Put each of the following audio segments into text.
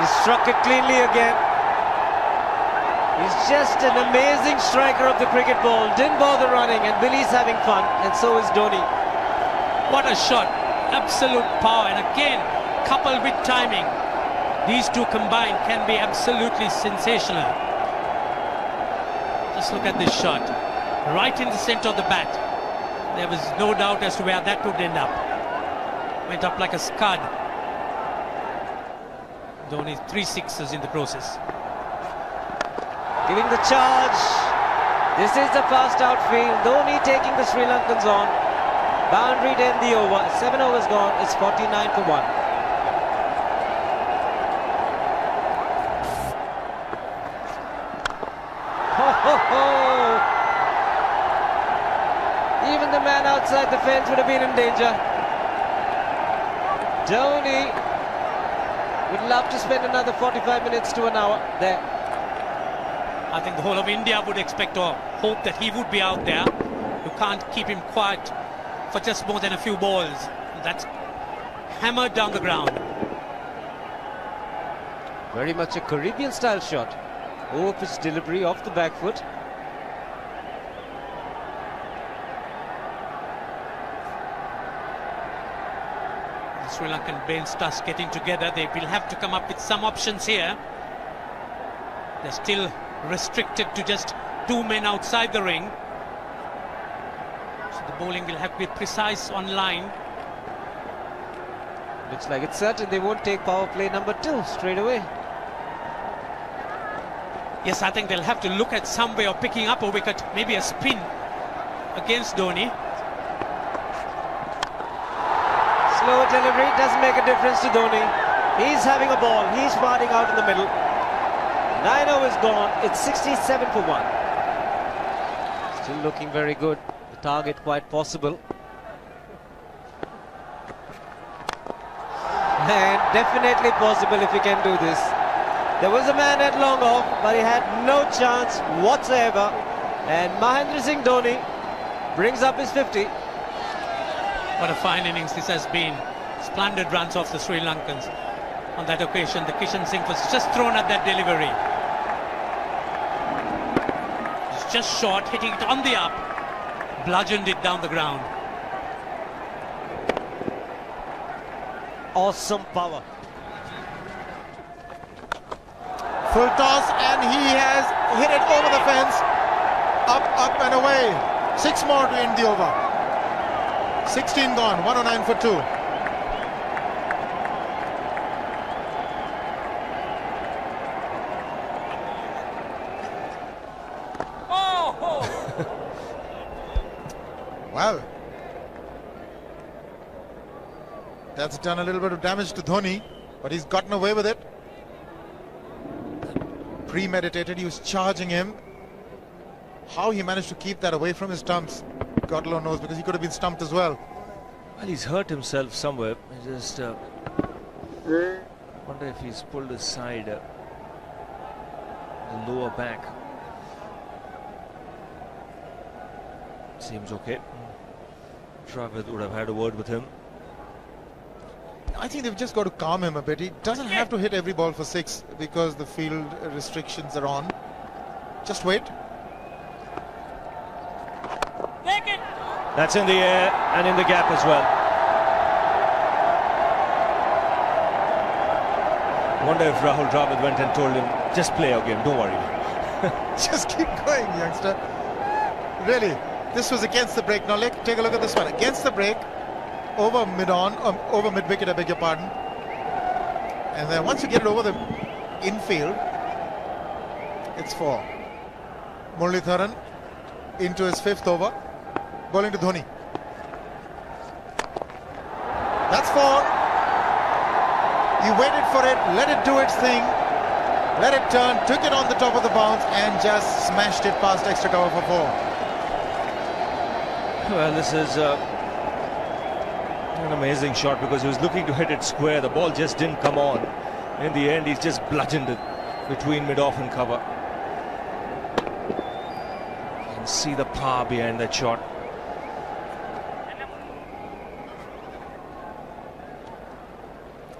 He struck it cleanly again. He's just an amazing striker of the cricket ball. Didn't bother running, and Billy's having fun, and so is Dhoni. What a shot. Absolute power, and again, coupled with timing. These two combined can be absolutely sensational. Just look at this shot. Right in the centre of the bat. There was no doubt as to where that would end up. Went up like a scud. Dhoni 3 sixes in the process. Giving the charge. This is the fast outfield. Dhoni taking the Sri Lankans on. Boundary to end the over. 7 overs gone. It's 49 for 1. Ho, ho, ho. Even the man outside the fence would have been in danger. Dhoni would love to spend another 45 minutes to an hour there. I think the whole of India would expect or hope that he would be out there. You can't keep him quiet for just more than a few balls. That's hammered down the ground. Very much a Caribbean style shot. Over-pitch delivery off the back foot. The Sri Lankan bench starts getting together. They will have to come up with some options here. They're still restricted to just 2 men outside the ring. So the bowling will have to be precise on line. Looks like it's certain they won't take power play number 2 straight away. Yes, I think they'll have to look at some way of picking up a wicket, maybe a spin against Dhoni. Slower delivery doesn't make a difference to Dhoni. He's having a ball. He's parting out in the middle. 9 overs gone. It's 67 for 1. Still looking very good. The target quite possible. And definitely possible if he can do this. There was a man at long off, but he had no chance whatsoever. And Mahendra Singh Dhoni brings up his 50. What a fine innings this has been. Splendid runs off the Sri Lankans. On that occasion, the Kishan Singh was just thrown at that delivery. It's just short, hitting it on the up. Bludgeoned it down the ground. Awesome power. Full toss, and he has hit it over the fence. Up and away. 6 more to end the over. 16 gone, 109 for 2. Well, that's done a little bit of damage to Dhoni, but he's gotten away with it. Premeditated, he was charging him. How he managed to keep that away from his stumps, God alone knows, because he could have been stumped as well. Well, he's hurt himself somewhere. I just wonder if he's pulled aside the lower back. Seems okay. Travis would have had a word with him. I think they've just got to calm him a bit. He doesn't have to hit every ball for 6 because the field restrictions are on. Just wait. That's in the air and in the gap as well. I wonder if Rahul Dravid went and told him, just play our game, don't worry. Just keep going, youngster. Really, this was against the break. Now take a look at this one. Against the break, over mid-wicket, I beg your pardon. And then once you get it over the infield, it's 4. Muralitharan into his 5th over. Bowling to Dhoni. That's 4. He waited for it, let it do its thing, let it turn, took it on the top of the bounce and just smashed it past extra cover for 4. Well, this is an amazing shot because he was looking to hit it square. The ball just didn't come on. In the end, he's just bludgeoned it between mid-off and cover. You can see the power behind that shot.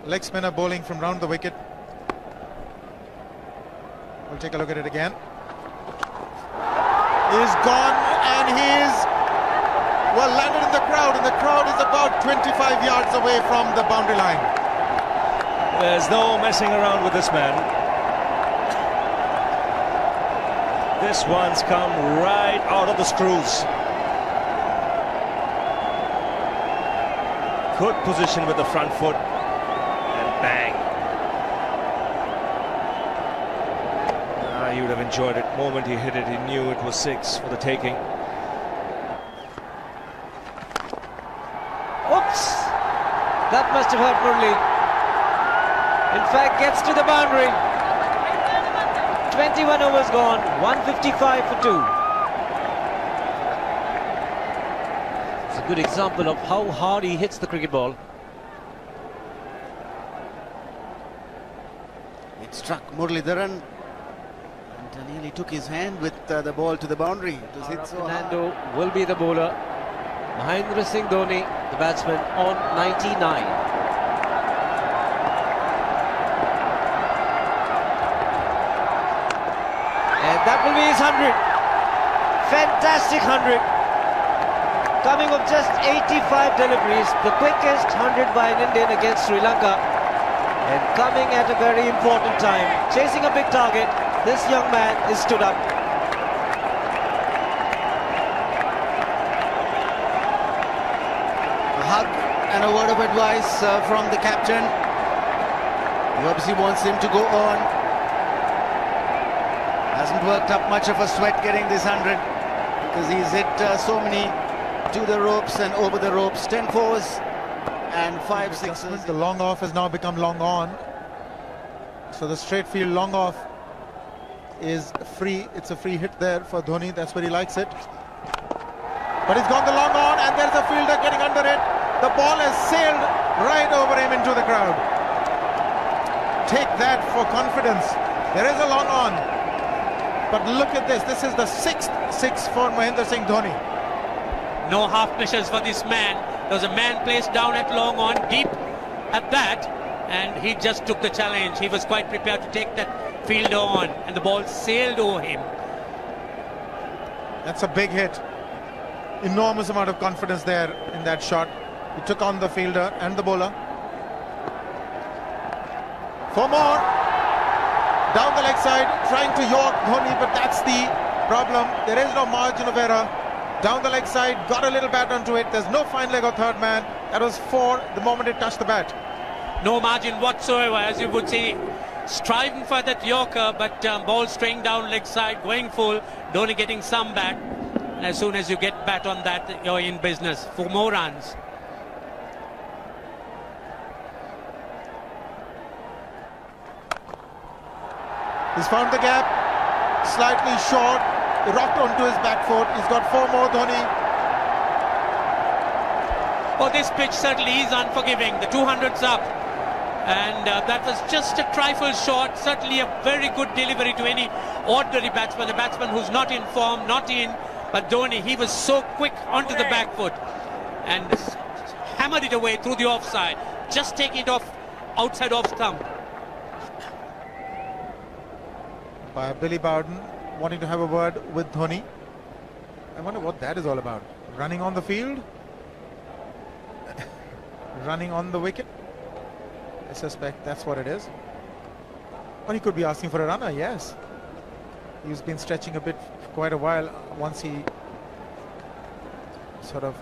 Leg spinner bowling from round the wicket. We'll take a look at it again. He's gone and he's, well, landed in the crowd, and the crowd is about 25 yards away from the boundary line. There's no messing around with this man. This one's come right out of the screws. Good position with the front foot, and bang. He would have enjoyed it. The moment he hit it, he knew it was 6 for the taking. Oops! That must have hurt Murli. In fact, gets to the boundary. 21 overs gone, 155 for 2. It's a good example of how hard he hits the cricket ball. It struck Muralidharan and nearly took his hand with the ball to the boundary. It was hit so hard. Fernando will be the bowler. Mahendra Singh Dhoni, the batsman, on 99. And that will be his 100. Fantastic 100. Coming of just 85 deliveries, the quickest 100 by an Indian against Sri Lanka. And coming at a very important time. Chasing a big target, this young man is stood up. A hug and a word of advice from the captain. He obviously wants him to go on. Hasn't worked up much of a sweat getting this 100 because he's hit so many to the ropes and over the ropes. 10 fours and 5 sixes. The long off has now become long on. So the straight field long off is free. It's a free hit there for Dhoni. That's where he likes it. But he's gone the long on, and there's a fielder getting under it. The ball has sailed right over him into the crowd. Take that for confidence. There is a long on. But look at this. This is the 6th 6 for Mahendra Singh Dhoni. No half measures for this man. There was a man placed down at long on, deep at that, and he just took the challenge. He was quite prepared to take that fielder on, and the ball sailed over him. That's a big hit. Enormous amount of confidence there in that shot. He took on the fielder and the bowler. For more. Down the leg side, trying to york Dhoni, but that's the problem. There is no margin of error. Down the leg side, got a little bat onto it. There's no fine leg or third man. That was 4 the moment it touched the bat. No margin whatsoever, as you would see. Striving for that yorker, but ball straying down leg side, going full. Dhoni getting some bat. And as soon as you get bat on that, you're in business for more runs. He's found the gap, slightly short, rocked onto his back foot. He's got 4 more, Dhoni. Oh, this pitch certainly is unforgiving. The 200's up. And that was just a trifle short. Certainly a very good delivery to any ordinary batsman. A batsman who's not in form, not in. But Dhoni, he was so quick onto the back foot and hammered it away through the offside. Just taking it off, outside off stump. By Billy Bowden wanting to have a word with Dhoni. I wonder what that is all about. Running on the field? Running on the wicket? I suspect that's what it is. Or he could be asking for a runner, yes. He's been stretching a bit for quite a while once he sort of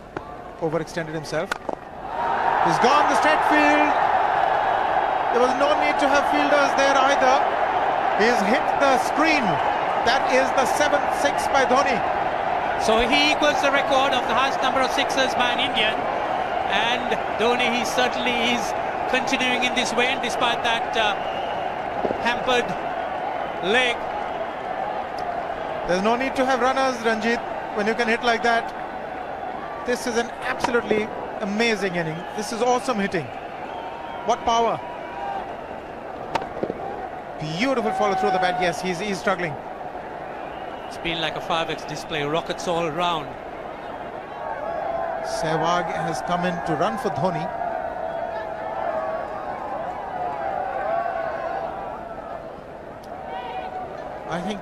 overextended himself. He's gone the straight field. There was no need to have fielders there either. He's hit the screen. That is the 7th 6 by Dhoni. So he equals the record of the highest number of sixes by an Indian. And Dhoni, he certainly is continuing in this way, despite that hampered leg. There's no need to have runners, Ranjit, when you can hit like that. This is an absolutely amazing inning. This is awesome hitting. What power. Beautiful follow through the bat. Yes, he's struggling. It's been like a 5x display, rockets all round. Sehwag has come in to run for Dhoni. I think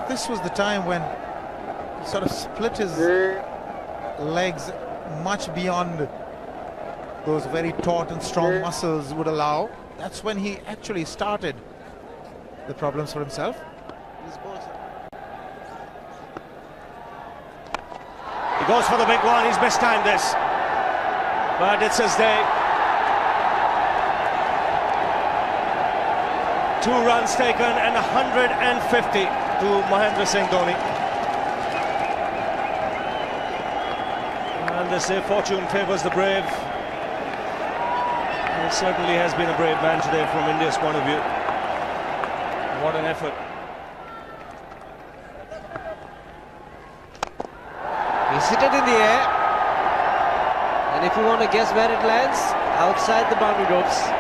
this was the time when he sort of split his legs much beyond those very taut and strong muscles would allow. That's when he actually started the problems for himself. He goes for the big one. He's mistimed this, but it's his day. 2 runs taken and 150 to Mahendra Singh Dhoni. And they say fortune favours the brave. He certainly has been a brave man today from India's point of view. What an effort. He's hit it in the air, and if you want to guess where it lands, outside the boundary ropes.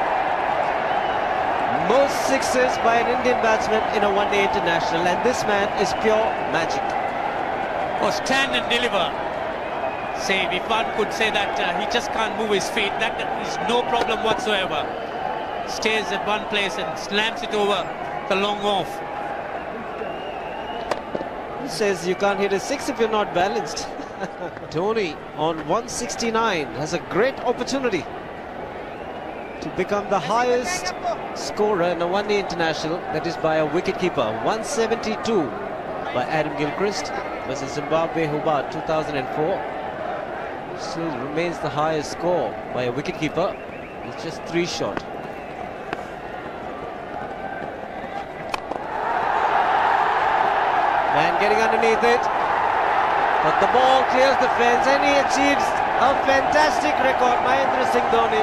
Most sixes by an Indian batsman in a one-day international, and this man is pure magic. Oh, stand and deliver. Say, if one could say that he just can't move his feet, that is no problem whatsoever. Stays at one place and slams it over the long off. Who says you can't hit a 6 if you're not balanced? Dhoni on 169 has a great opportunity to become the highest scorer in a one-day international, that is by a wicket-keeper. 172 by Adam Gilchrist versus Zimbabwe Hobart 2004. Still remains the highest score by a wicket-keeper. It's just 3 short. Man getting underneath it, but the ball clears the fence and he achieves a fantastic record. Mahendra Singh Dhoni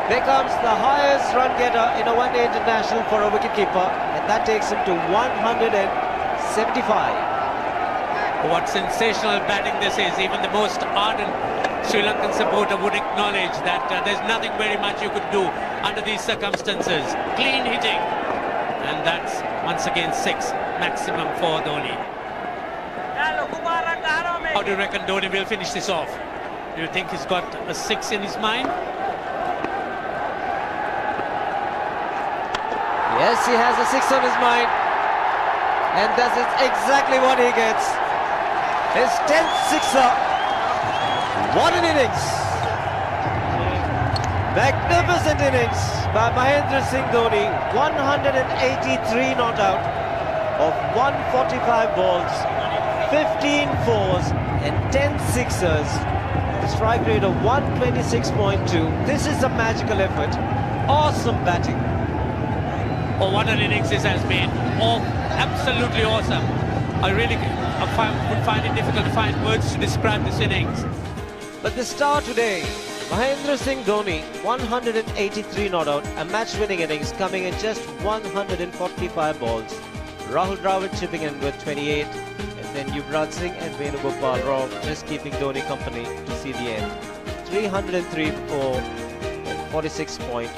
becomes the highest run getter in a one-day international for a wicketkeeper, and that takes him to 175. What sensational batting this is. Even the most ardent Sri Lankan supporter would acknowledge that there's nothing very much you could do under these circumstances. Clean hitting, and that's once again 6 maximum for Dhoni. How do you reckon Dhoni will finish this off? Do you think he's got a 6 in his mind? Yes, he has a 6 on his mind, and that is exactly what he gets. His 10th sixer. What an innings! Magnificent innings by Mahendra Singh Dhoni. 183 not out of 145 balls, 15 fours and 10 sixers. A strike rate of 126.2. This is a magical effort. Awesome batting. Oh, what an innings this has been. Oh, absolutely awesome. I really would find it difficult to find words to describe this innings. But the star today, Mahendra Singh Dhoni, 183 not out, a match-winning innings coming in just 145 balls. Rahul Dravid chipping in with 28, and then Yuvraj Singh and Venugopal Rao just keeping Dhoni company to see the end. 303 for 46 point.